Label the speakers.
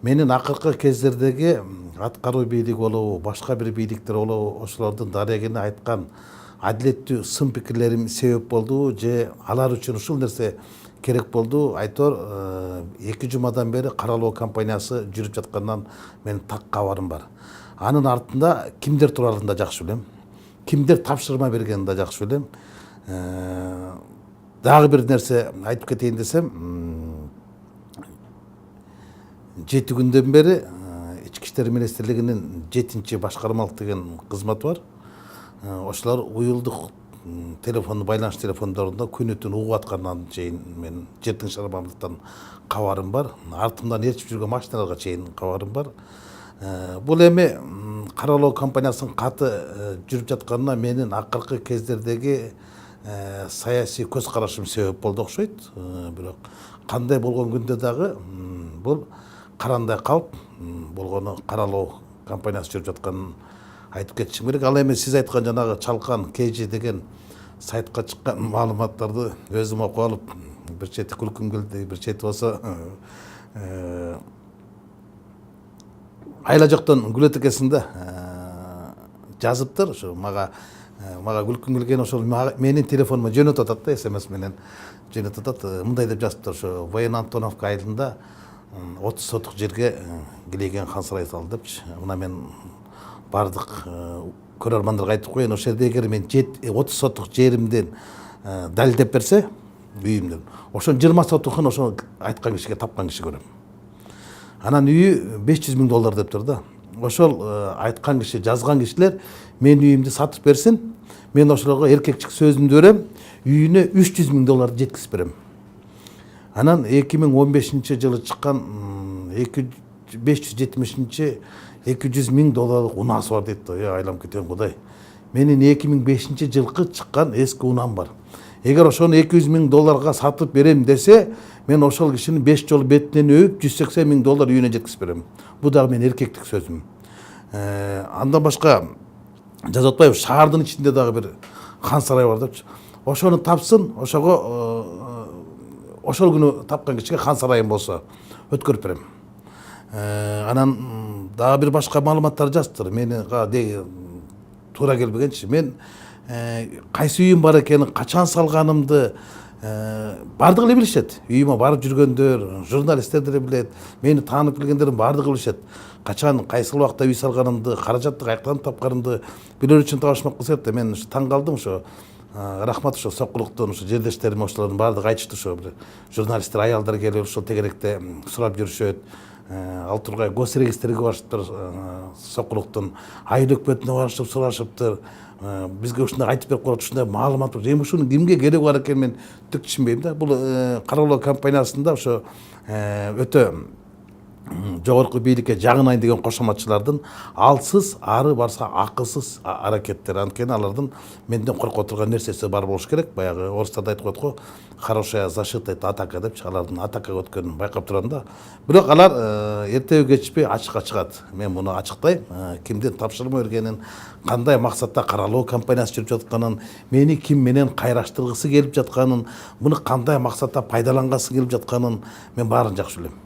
Speaker 1: Менин акыркы кездердеги аткаруу бийлик болобу, башка бир бийликтер болобу, ошолордун дарегине айткан адилеттүү сын пикирлерим себеп болду же алар үчүн ушул нерсе керек болду. Айтор 2 жумадан бери каралоо кампаниясы жүрүп жаткандан менин так кабарым бар. Анын артында кимдер тураарын да жакшы билем. Кимдер тапшырма бергенин да жакшы билем. Дагы бир нерсе айтып кетейин десем, 7 күндөн бери Ички иштер министрлигинин 7-чи башкармалык деген кызматы бар. Ошолор уюлдук телефон, байланыш телефондорунда күнү түн угуп аткандан чейин мен жердин шарабандыктан кабарым бар. Артымдан ээрчип жүргөн машиналарга чейин кабарым бар. Бул эми каралоо кампаниясынын каты жүрүп жатканына менин акыркы кездердеги саясий көз карашым себеп болду окшойт. Бирок кандай болгон күндө дагы бул карандай калп болгону каралоо кампаниясы жүрүп жатканын айтып кетишим керек. Ал эми сиз айткан жанагы чалкан KG деген сайтка чыккан маалыматтарды өзүм окуп алып, бир чети күлкүм келди, бир чети болсо айла жоктон күлөт экенсиң да жазыптыр. Ошо мага күлкүм келген, ошол менин телефонума жөнөтүп атат да, SMS менен жөнөтүп атат. Мындай деп жазыптыр: ошо Воен Антоновка айылында 30 сотук жерге килеген хан сарай салды депчи. Мына мен бардык көрөрмандарга айтып коеюн, ошол жерде эгер мен 30 сотук жеримден далилдеп берсе үйүмдөн, ошонун 20 сотукун ошол айткан кишиге, тапкан киши көрөм. Анан үйү $500,000 дептир да. Ошол айткан киши, жазган кишилер мен үйүмдү сатып берсин, мен ошолорго эркекчик сөзүмдү берем, үйүнө $300,000 жеткизип берем. Анан 2015 жылы чыккан 570 $200,000 унаасы бар дейт. Айлам кеткен кудай. Менин 2005 жылкы чыккан эски унам бар. Эгер ошону $200,000 сатып берем десе, мен ошол кишинин 5 жолу бетинен өйүп $180,000 үйүнө жеткизип берем. Бул дагы менин эркектик сөзүм. Андан башка жазып атпайбы, шаардын ичинде дагы бир хан сарай бар депчи. Ошону тапсын, ошол күнү тапкан кишиге хан сарайым болсо өткөрүп берем. Анан дагы бир башка маалыматтар жазыптыр. Мени туура келбегенчи. Мен кайсы үйүм бар экенин, качан салганымды бардыгы эле билишет. Үйүмө барып жүргөндөр, журналисттер деле билет. Мени таанып билгендердин бардыгы билишет. Качан, кайсы убакта үй салганымды, каражатты каяктан тапканымды билер үчүн табышмак болсо да, мен таң калдым. Ошо рахмат, ошо сокулуктун жердештерим ошолордун бардыгы айтышты. Ошо журналисттер, аялдар келип ошол тегеректе сурап жүрүшөт. Ал тургай госрегистрге барышыптыр, сокулуктун айыл өкмөтүнө барышып сурашыптыр. Бизге ушундай айтып берип коет, ушундай маалымат бар. Эми ушунун кимге кереги бар экенин мен түк түшүнбөйм да. Бул каралоо кампаниясында ошо өтө жогорку бийликке жагынайын деген кошоматчылардын алсыз, ары барса акылсыз аракеттери. Анткени алардын менден коркуп отурган нерсеси бар болуш керек. Баягы орустарда айтып коет го, хорошая защита — это атака депчи. Алардын атакага өткөнүн байкап турам да. Бирок алар эртеби кечпей ачыкка чыгат. Мен муну ачыктайм. Кимдин тапшырма бергенин, кандай максатта каралоо кампаниясы жүрүп жатканын, мени ким менен кайраштыргысы келип жатканын, муну кандай максатта пайдалангысы келип жатканын мен баарын жакшы билем.